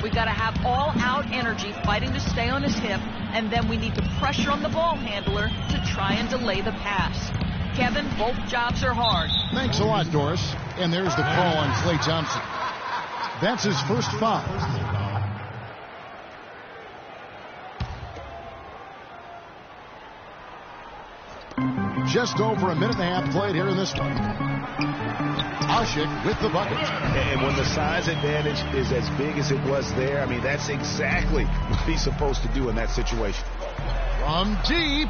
We got to have all-out energy fighting to stay on his hip, and then we need to pressure on the ball handler to try and delay the pass. Kevin, both jobs are hard. Thanks a lot, Doris. And there's the call on Klay Thompson. That's his first foul. Just over a minute and a half played here in this one. Ashik with the bucket. And when the size advantage is as big as it was there, I mean, that's exactly what he's supposed to do in that situation. From deep.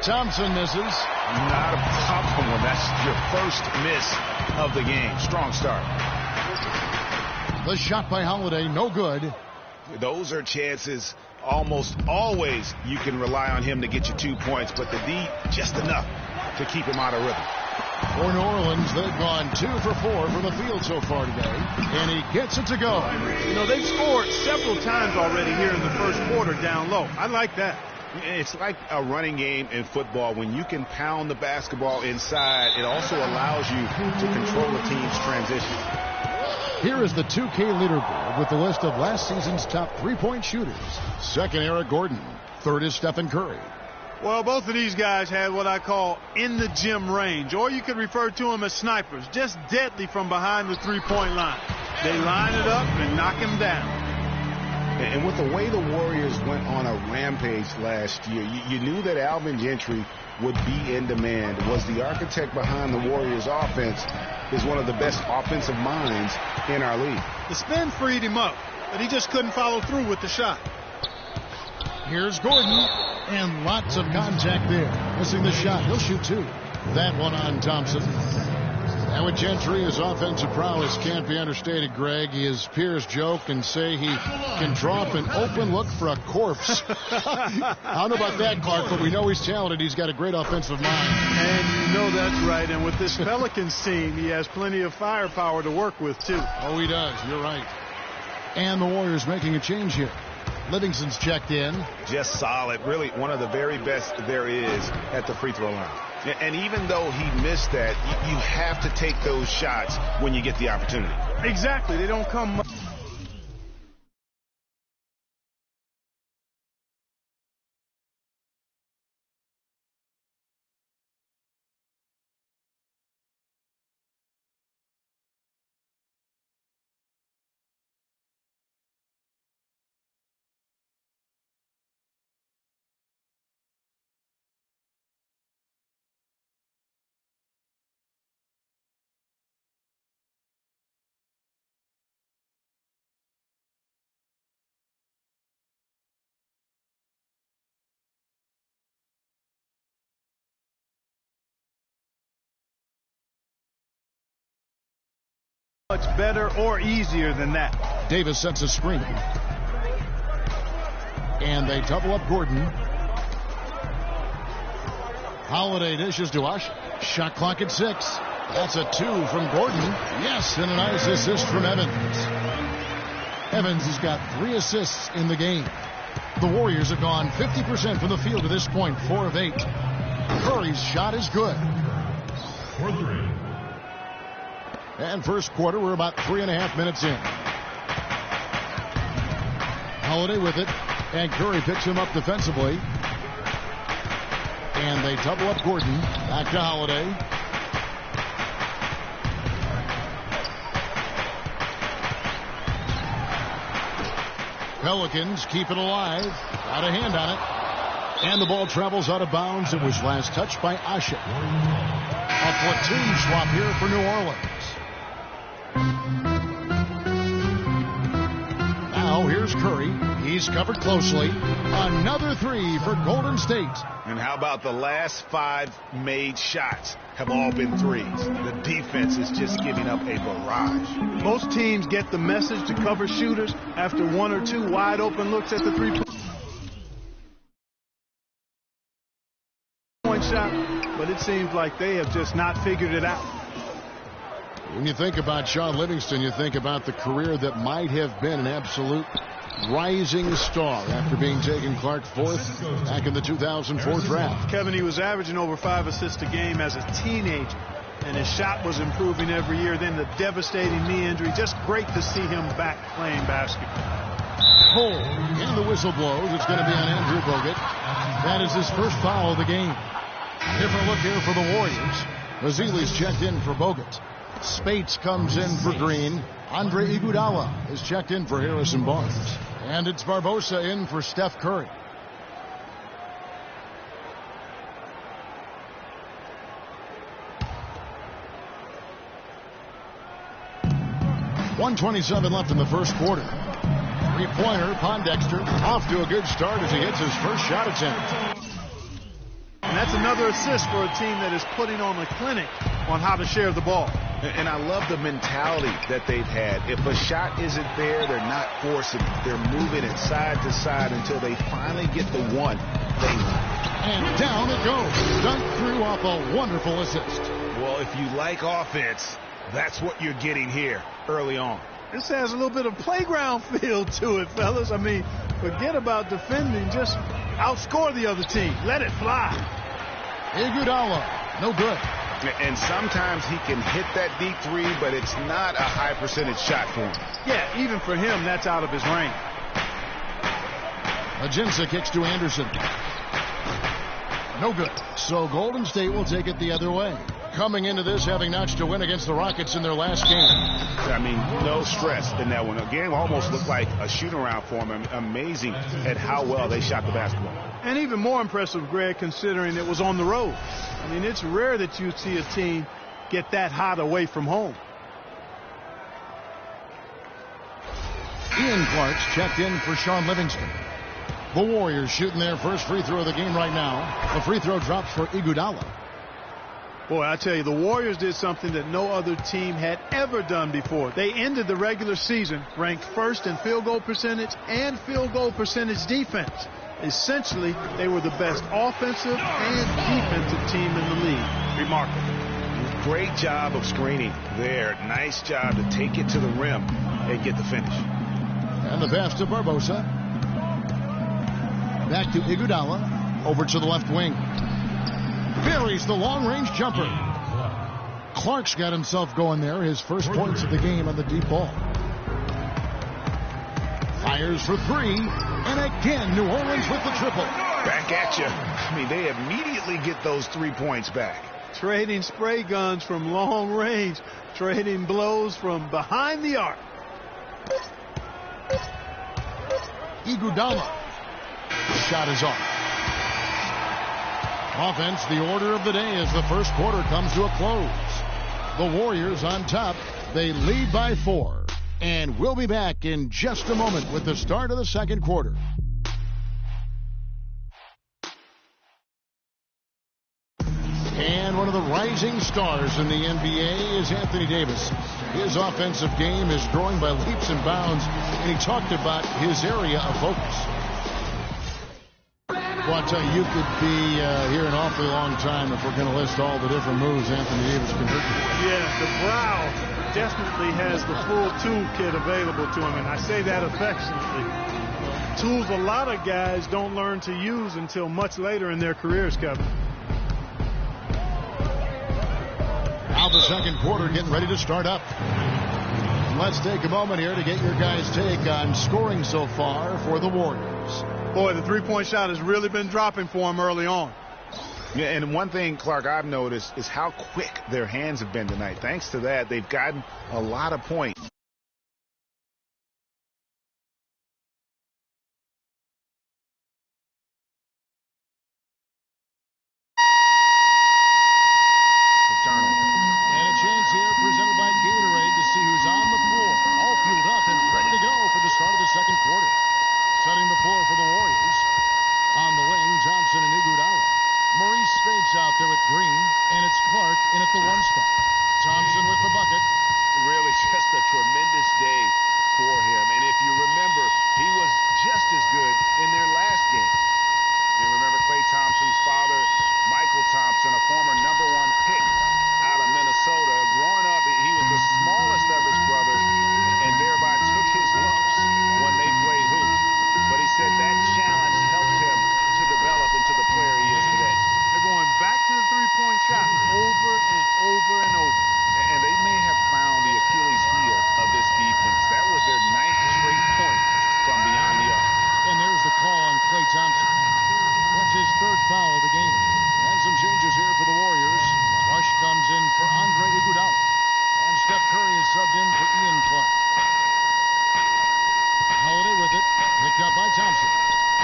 Thompson misses. Not a problem when that's your first miss of the game. Strong start. The shot by Holiday, no good. Those are chances almost always you can rely on him to get you 2 points, but the D just enough to keep him out of rhythm. For New Orleans, they've gone 2 for 4 from the field so far today, and he gets it to go. You know, they've scored several times already here in the first quarter down low. I like that. It's like a running game in football. When you can pound the basketball inside, it also allows you to control the team's transition. Here is the 2K leaderboard with the list of last season's top three-point shooters. Second, Eric Gordon. Third is Stephen Curry. Well, both of these guys had what I call in-the-gym range, or you could refer to them as snipers, just deadly from behind the three-point line. They line it up and knock him down. And with the way the Warriors went on a rampage last year, you knew that Alvin Gentry would be in demand. Was the architect behind the Warriors offense, is one of the best offensive minds in our league. The spin freed him up, but he just couldn't follow through with the shot. Here's Gordon, and lots of contact there. Missing the shot. He'll shoot 2. That one on Thompson. And with Gentry, his offensive prowess can't be understated, Greg. His peers joke and say he can draw up an open look for a corpse. I don't know about that, Clark, but we know he's talented. He's got a great offensive mind. And you know that's right. And with this Pelicans team, he has plenty of firepower to work with, too. Oh, he does. You're right. And the Warriors making a change here. Livingston's checked in. Just solid. Really one of the very best there is at the free throw line. And even though he missed that, you have to take those shots when you get the opportunity. Exactly. They don't come much. Much better or easier than that. Davis sets a screen. And they double up Gordon. Holiday dishes to Ush. Shot clock at 6. That's a 2 from Gordon. Yes, and a nice assist from Evans. Evans has got 3 assists in the game. The Warriors have gone 50% from the field to this point, 4 of 8. Curry's shot is good. 4-3. And first quarter, we're about 3.5 minutes in. Holiday with it. And Curry picks him up defensively. And they double up Gordon. Back to Holiday. Pelicans keep it alive. Got a hand on it. And the ball travels out of bounds. It was last touched by Ashik. A platoon swap here for New Orleans. Now here's Curry. He's covered closely. Another 3 for Golden State. And how about the last 5 made shots have all been threes? The defense is just giving up a barrage. Most teams get the message to cover shooters after 1 or 2 wide open looks at the three-point shot, but it seems like they have just not figured it out. When you think about Shaun Livingston, you think about the career that might have been an absolute rising star after being taken, Clark, 4th back in the 2004 draft. Kevin, he was averaging over 5 assists a game as a teenager. and his shot was improving every year. Then the devastating knee injury. Just great to see him back playing basketball. Hold, and the whistle blows. It's going to be on Andrew Bogut. That is his first foul of the game. Different look here for the Warriors. Mazzili's checked in for Bogut. Spates comes in for Green. Andre Iguodala is checked in for Harrison Barnes. And it's Barbosa in for Steph Curry. .127 left in the first quarter. Three-pointer, Pondexter off to a good start as he gets his first shot attempt. And that's another assist for a team that is putting on a clinic on how to share the ball. And I love the mentality that they've had. If a shot isn't there, they're not forcing it. They're moving it side to side until they finally get the one they want. And down it goes. Dunked through off a wonderful assist. Well, if you like offense, that's what you're getting here early on. This has a little bit of playground feel to it, fellas. I mean, forget about defending. Just outscore the other team. Let it fly. Iguodala, no good. And sometimes he can hit that deep three, but it's not a high percentage shot for him. Yeah, even for him, that's out of his range. Ajinça kicks to Anderson. No good. So Golden State will take it the other way. Coming into this, having notched a win against the Rockets in their last game. I mean, no stress in that one. The game almost looked like a shoot-around for them. Amazing at how well they shot the basketball. And even more impressive, Greg, considering it was on the road. I mean, it's rare that you see a team get that hot away from home. Ian Clark's checked in for Sean Livingston. The Warriors shooting their first free throw of the game right now. The free throw drops for Iguodala. Boy, I tell you, the Warriors did something that no other team had ever done before. They ended the regular season ranked first in field goal percentage and field goal percentage defense. Essentially, they were the best offensive and defensive team in the league. Remarkable. Great job of screening there. Nice job to take it to the rim and get the finish. And the pass to Barbosa. Back to Iguodala. Over to the left wing. Buries the long-range jumper. Clark's got himself going there. His first points of the game on the deep ball. Fires for three. And again, New Orleans with the triple. Back at you. I mean, they immediately get those 3 points back. Trading spray guns from long range. Trading blows from behind the arc. Iguodala. The shot is off. Offense, the order of the day as the first quarter comes to a close. The Warriors on top. They lead by 4. And we'll be back in just a moment with the start of the second quarter. And one of the rising stars in the NBA is Anthony Davis. His offensive game is growing by leaps and bounds, and he talked about his area of focus. Well, I'll tell you, you could be here an awfully long time if we're going to list all the different moves Anthony Davis can hit. Yeah, the brow definitely has the full toolkit available to him, and I say that affectionately. Tools a lot of guys don't learn to use until much later in their careers, Kevin. Now the second quarter getting ready to start up. Let's take a moment here to get your guys' take on scoring so far for the Warriors. Boy, the three-point shot has really been dropping for him early on. Yeah, and one thing, Clark, I've noticed is how quick their hands have been tonight. Thanks to that, they've gotten a lot of points. And a chance here presented by Gatorade to see who's on the floor. All fueled up and ready to go for the start of the second quarter. Setting the floor for the Warriors. On the wing, Johnson and Iguodala. Maurice Spates out there with Green, and it's Clark in at the 1 spot. Thompson with the bucket. Really just a tremendous day for him. And if you remember, he was just as good in their last game. You remember Klay Thompson's father, Michael Thompson, a former #1 pick out of Minnesota. Growing up, he was the smallest of his brothers and thereby took his lumps when they played hoop. But he said that challenge helped him to develop into the player he is today. They're going back to the three-point shot over and over and over. Klay Thompson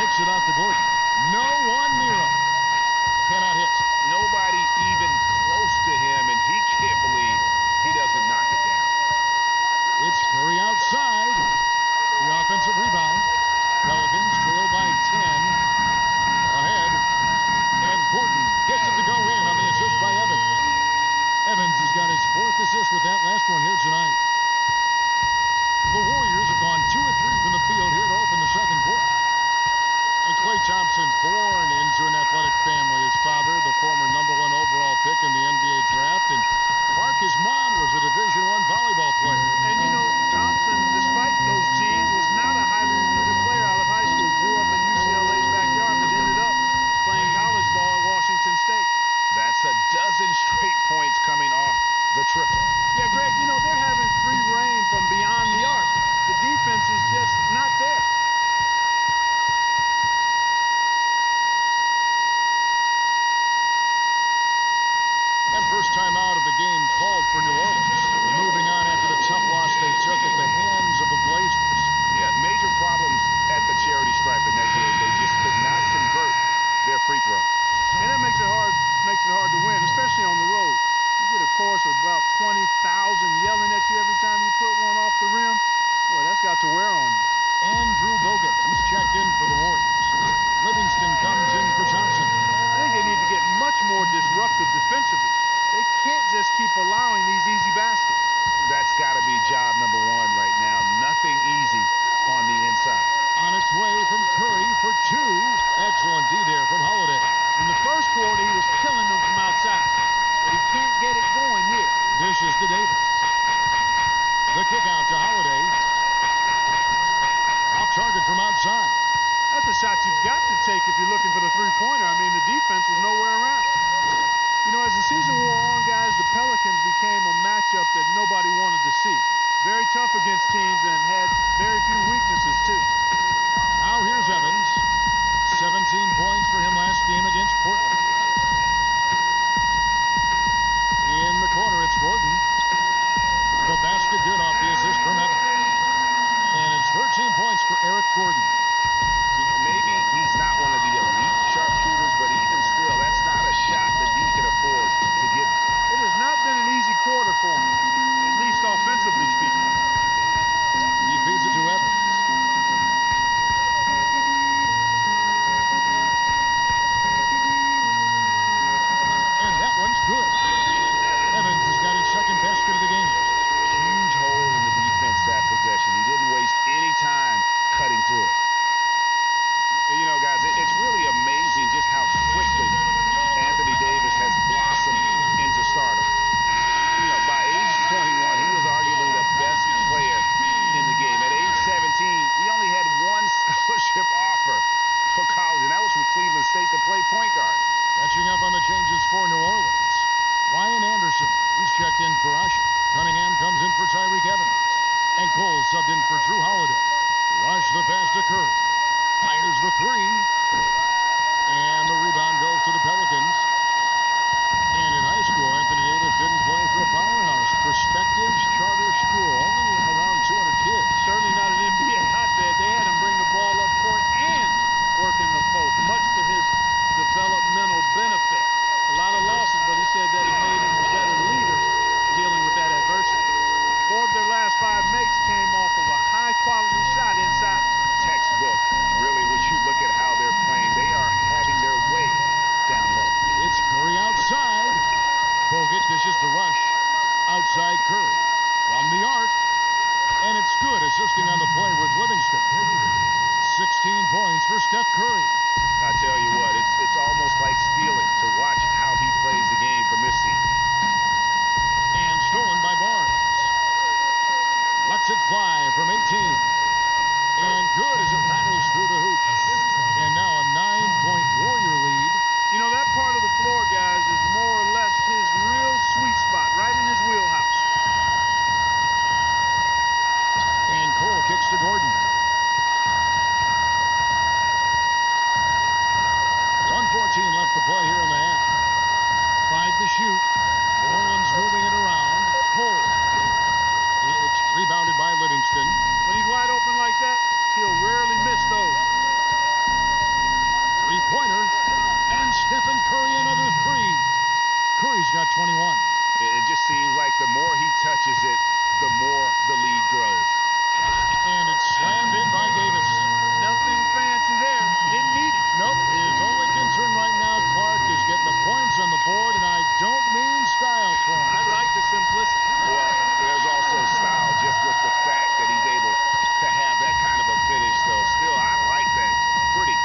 kicks it out to Gordon. No one near him. Cannot hit. Nobody even close to him, and he can't believe he doesn't knock it down. It's Curry outside. The offensive rebound. Pelicans trail by 10. Ahead. And Gordon gets it to go in on the assist by Evans. Evans has got his 4th assist with that last one here tonight. The Warriors have gone 2 of 3 from the field here to open the second quarter. And Klay Thompson, born into an athletic family. His father, the former #1 overall pick in the NBA draft. And Mark, his mom, was a Division I volleyball player. And, you know, Thompson, despite those genes, was not a highly recruited player out of high school. Grew up in UCLA's backyard, but ended up playing college ball at Washington State. That's a dozen straight points coming off the triple. Yeah, Greg, you know, they're having free reign from beyond the arc. The defense is just not there. And first time out of the game called for New Orleans. Moving on after the tough loss they took at the hands of the Blazers. Yeah, major problems at the charity stripe in that game. They just could not convert their free throw. And that makes it hard to win, especially on the road. You get a chorus of about 20,000 yelling at you every time you put one off the rim. Boy, that's got to wear on you. Andrew Bogut, he's checked in for the Warriors. Livingston comes in for Thompson. I think they need to get much more disruptive defensively. They can't just keep allowing these easy baskets. That's got to be job #1 right now. Nothing easy on the inside. On its way from Curry for 2. Excellent D there from Holiday. In the first quarter, he was killing them from outside. But he can't get it going here. Dishes to Davis. The kick out to Holiday. Off target from outside. That's a shot you've got to take if you're looking for the three-pointer. I mean, the defense was nowhere around. You know, as the season wore on, guys, the Pelicans became a matchup that nobody wanted to see. Very tough against teams and had very few weaknesses, too. Now here's Evans. 17 points for him last game against Portland. In the corner, it's Gordon. The basket good off the assist from Evans. And it's 13 points for Eric Gordon. You know, maybe he's not one of the elite sharpshooters, but even still, that's not a shot that he can afford to give. It has not been an easy quarter for him, at least offensively speaking. He feeds it to Evans. And that one's good. Evans has got his second basket of the game. Huge hole in the defense that possession. He didn't waste any time cutting through it. You know, guys, it's really amazing just how quickly Anthony Davis has blossomed into stardom. You know, by age 21, he was arguably the best player in the game. At age 17, he only had one scholarship offer for college, and that was from Cleveland State to play point guard. Catching up on the changes for New Orleans. Ryan Anderson, he's checked in for Usher. Cunningham comes in for Tyreek Evans. And Cole subbed in for Drew Holiday. Rush the pass to Curry. Fires the 3. And the rebound goes to the Pelicans. And in high school, Anthony Davis didn't play for a powerhouse. Perspectives Charter School, only around 200 kids. Certainly not an NBA hotbed. They had him bring the ball up court and work in the post, much to his developmental benefit. A lot of losses, but he said that has made him a better leader dealing with that adversity. 4 of their last 5 makes came off of a high-quality shot inside. Textbook. Really, when you look at how they're playing, they are having their way down low. It's Curry outside. Bogut dishes to Rush. Outside Curry. From the arc. And it's good, assisting on the play with Livingston. 16 points for Steph Curry. I tell you what, it's almost like stealing to watch how he plays the game from this season. And stolen by Barnes. Lets it fly from 18. And good as it rattles through the hoop. And now a 9-point Warrior lead. You know, that part of the floor, guys, is more or less his real sweet spot, right in his wheelhouse. And Cole kicks to Gordon. 1:14 left to play here in the half. 5 to shoot. New Orleans moving it around. Cole. It's rebounded by Livingston. When he's wide open the more he touches it, the more the lead grows. And it's slammed in by Davis. Nothing fancy there. Didn't need it. Nope. His only concern right now, Clark, is getting the points on the board, and I don't mean style for him. I like the simplicity. Well, there's also style just with the fact that he's able to have that kind of a finish, though. Still, I like that pretty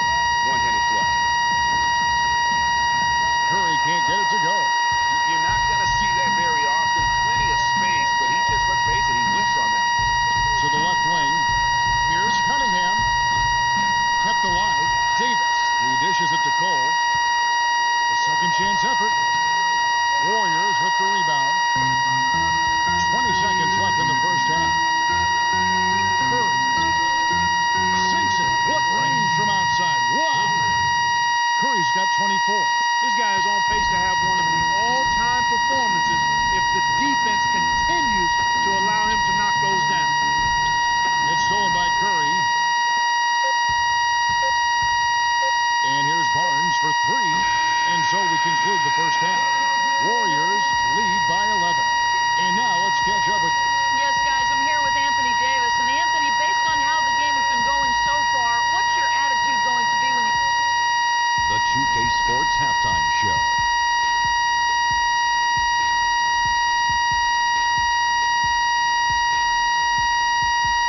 one-handed flush. Curry can't get it to go. You're not going to see that very often. Plenty of space, but he just, let's face it, he whiffs on that. To the left wing. Here's Cunningham. Kept alive. Davis. He dishes it to Cole. A second chance effort. Warriors with the rebound. 20 seconds left in the first half. Curry. Sinks it. What range from outside. Wow. Curry's got 24. This guy is on pace to have one of the all-time performances if the defense continues to allow him to knock those down. It's stolen by Curry. And here's Barnes for three. And so we conclude the first half. Warriors lead by 11. And now let's catch up with... Yes, guys, I'm here with Anthony Davis. And Anthony, based on how the game has been going so far, what's your attitude going to be when you... The 2K Sports Halftime Show.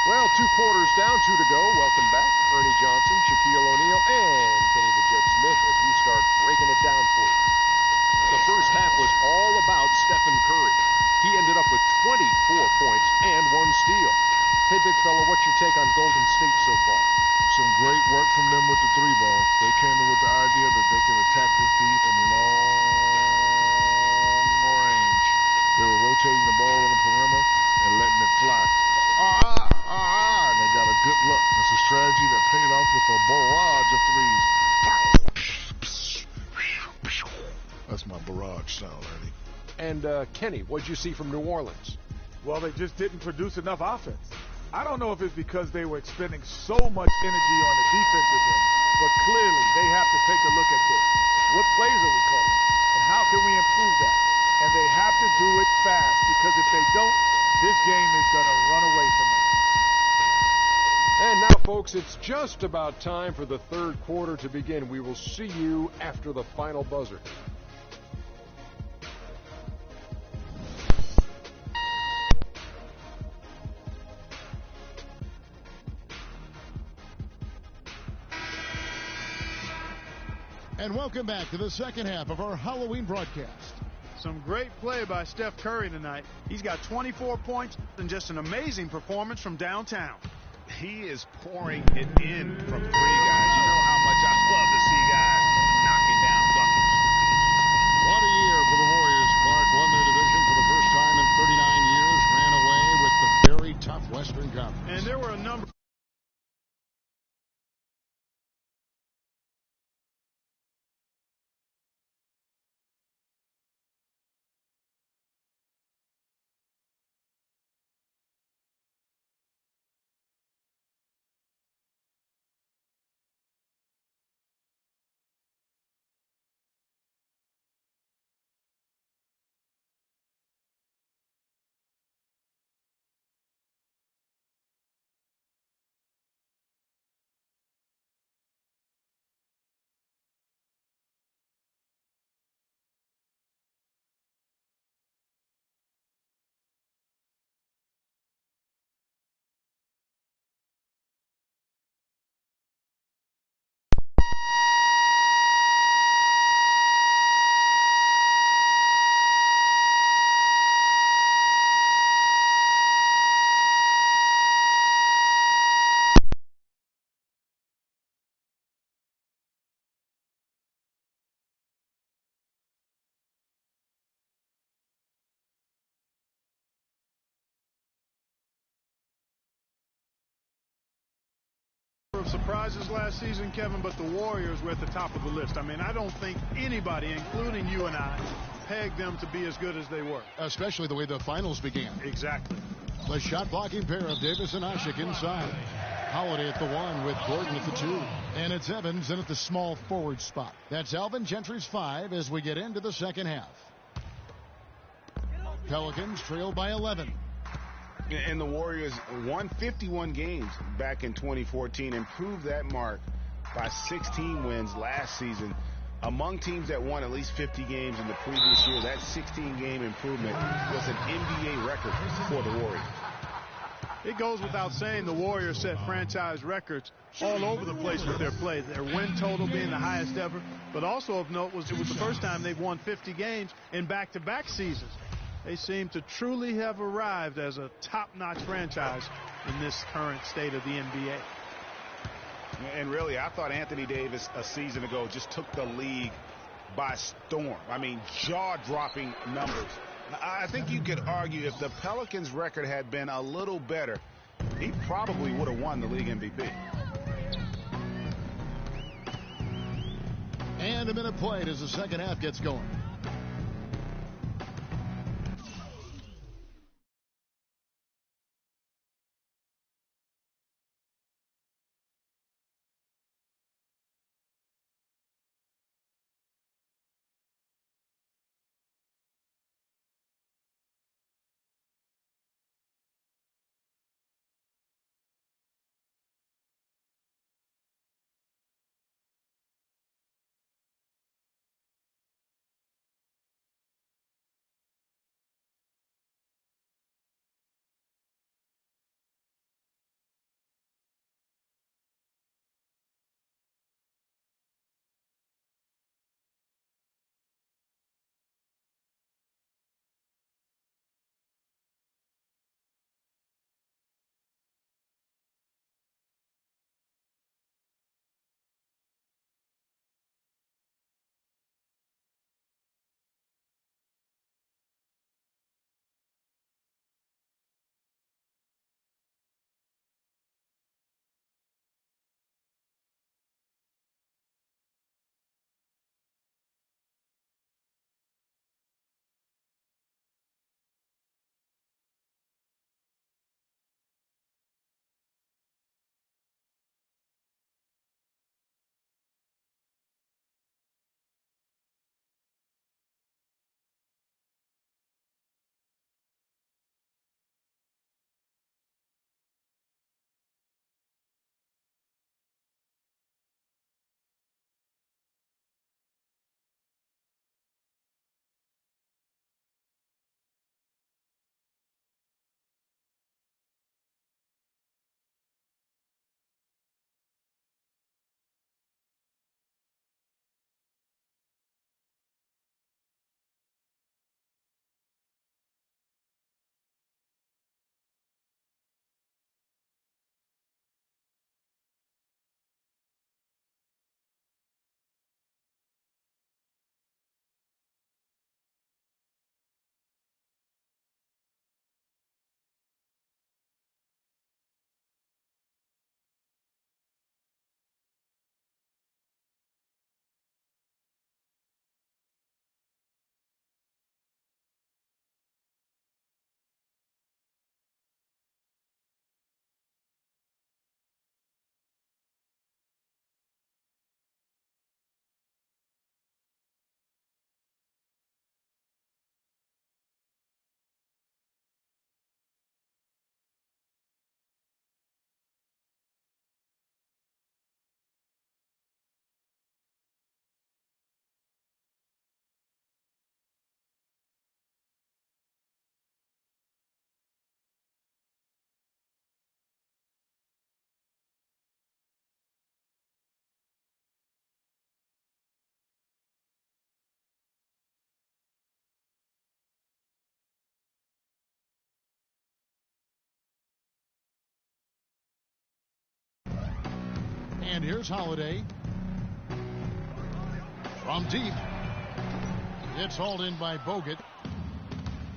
Well, 2 quarters down, 2 to go. Welcome back, Ernie Johnson, Shaquille O'Neal, and Kenny the Jet Smith as we start breaking it down for you. The first half was all about Stephen Curry. He ended up with 24 points and 1 steal. Hey, big fella, what's your take on Golden State so far? Some great work from them with the 3-ball. They came in with the idea that they could attack this D from long range. They were rotating the ball on the perimeter and letting it fly. And they got a good look. It's a strategy that paid off with a barrage of threes. That's my barrage sound, Ernie. And Kenny, what'd you see from New Orleans? Well, they just didn't produce enough offense. I don't know if it's because they were expending so much energy on the defensive end, but clearly they have to take a look at this. What plays are we calling? And how can we improve that? And they have to do it fast, because if they don't, this game is going to run away from them. And now, folks, it's just about time for the third quarter to begin. We will see you after the final buzzer. And welcome back to the second half of our Halloween broadcast. Some great play by Steph Curry tonight. He's got 24 points and just an amazing performance from downtown. He is pouring it in from 3, guys. You know how much I love to see guys knocking down buckets. What a year for the Warriors. Clark won their division for the first time in 39 years, ran away with the very tough Western Conference. And there were a number... of surprises last season, Kevin, but the Warriors were at the top of the list. I mean, I don't think anybody, including you and I, pegged them to be as good as they were. Especially the way the finals began. Exactly. The shot-blocking pair of Davis and Ashik inside. Holiday at the 1 with Gordon at the 2. And it's Evans in at the small forward spot. That's Alvin Gentry's 5 as we get into the second half. Pelicans trail by 11. And the Warriors won 51 games back in 2014, improved that mark by 16 wins last season. Among teams that won at least 50 games in the previous year, that 16-game improvement was an NBA record for the Warriors. It goes without saying the Warriors set franchise records all over the place with their play. Their win total being the highest ever, but also of note was it was the first time they've won 50 games in back-to-back seasons. They seem to truly have arrived as a top-notch franchise in this current state of the NBA. And really, I thought Anthony Davis a season ago just took the league by storm. I mean, jaw-dropping numbers. I think you could argue if the Pelicans' record had been a little better, he probably would have won the league MVP. And a minute played as the second half gets going. And here's Holiday. From deep. It's hauled in by Bogut.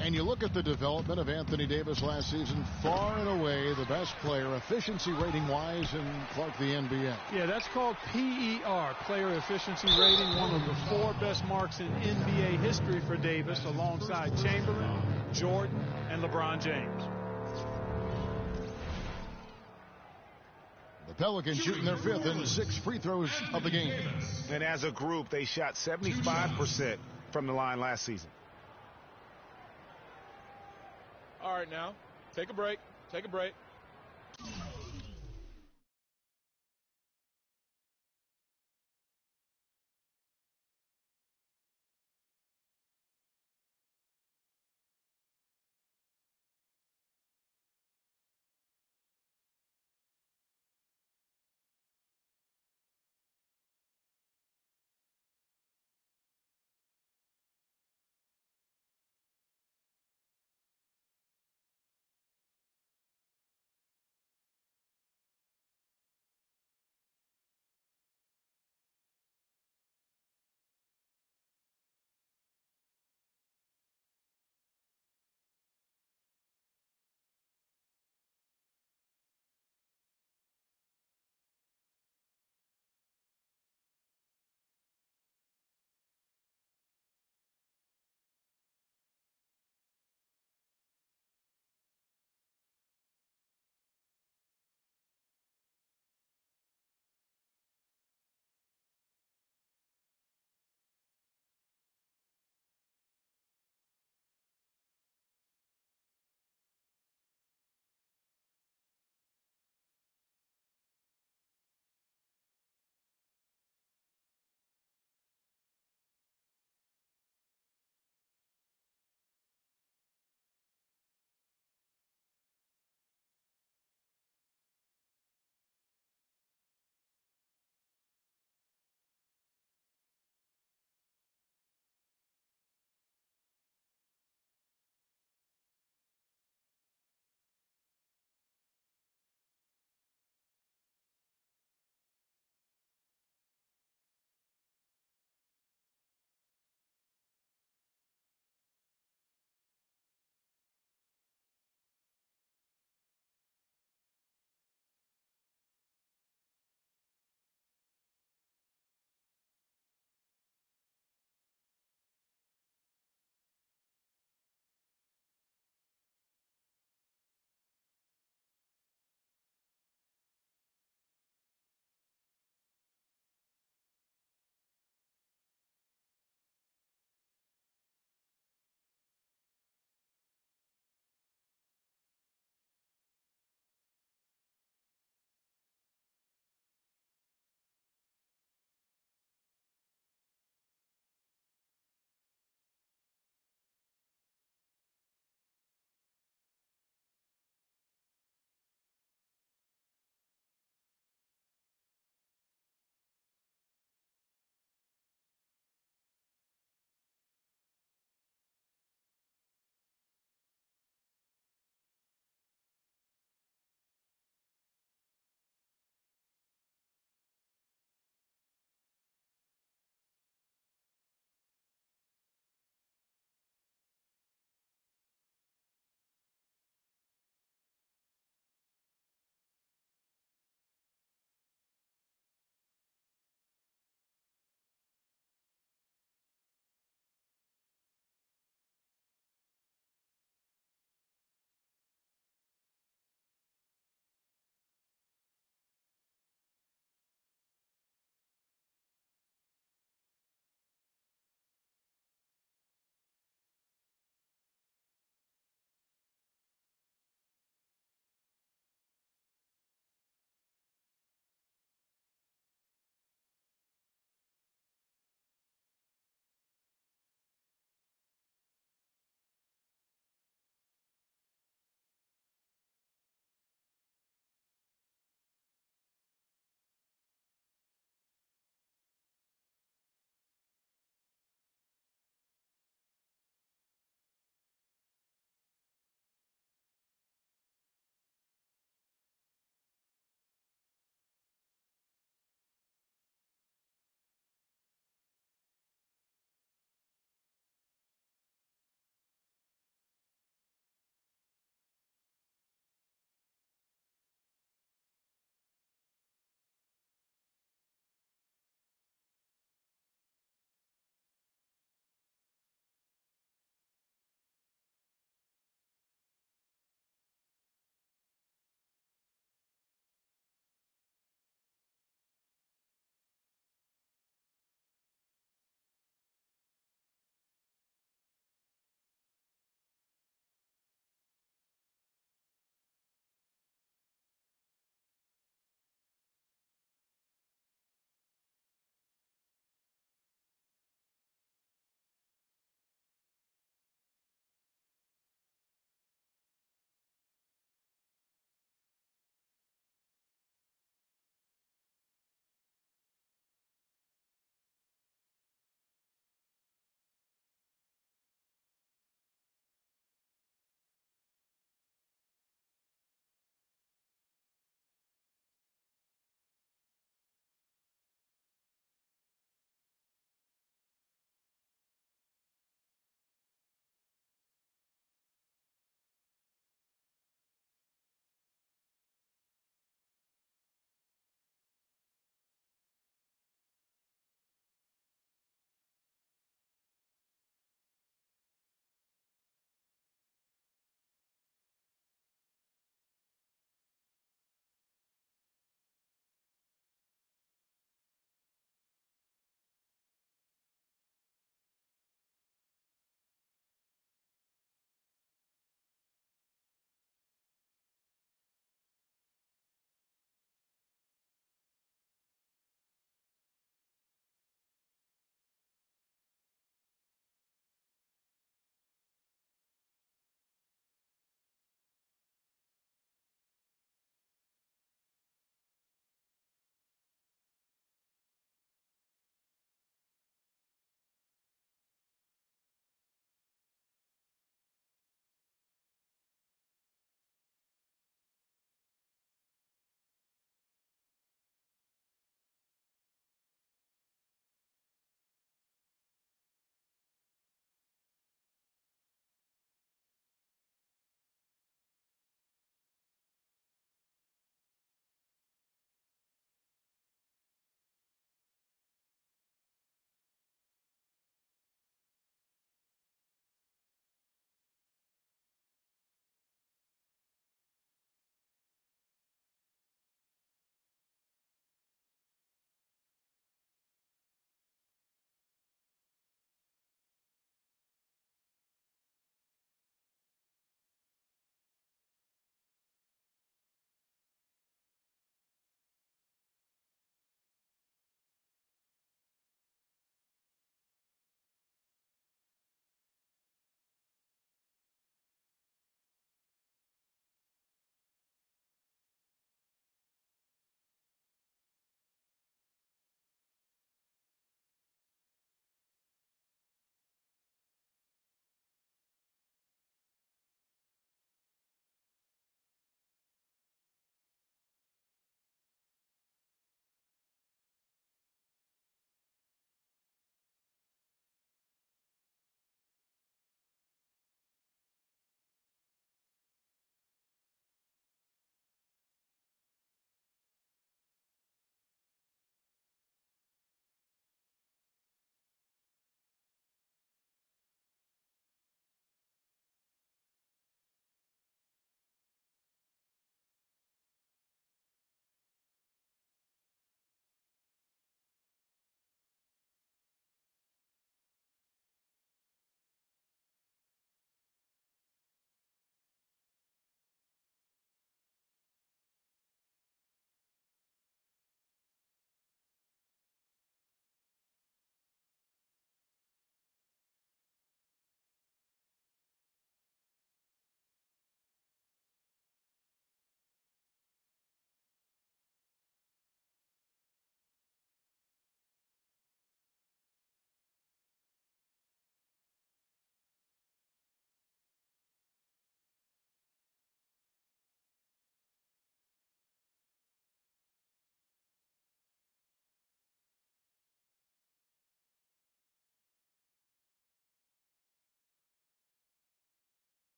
And you look at the development of Anthony Davis last season, far and away the best player, efficiency rating-wise, in Clark, the NBA. Yeah, that's called PER, player efficiency rating, one of the 4 best marks in NBA history for Davis, alongside Chamberlain, Jordan, and LeBron James. The Pelicans shooting their 5th and 6th free throws of the game. And as a group, they shot 75% from the line last season. all right now. Take a break. Take a break.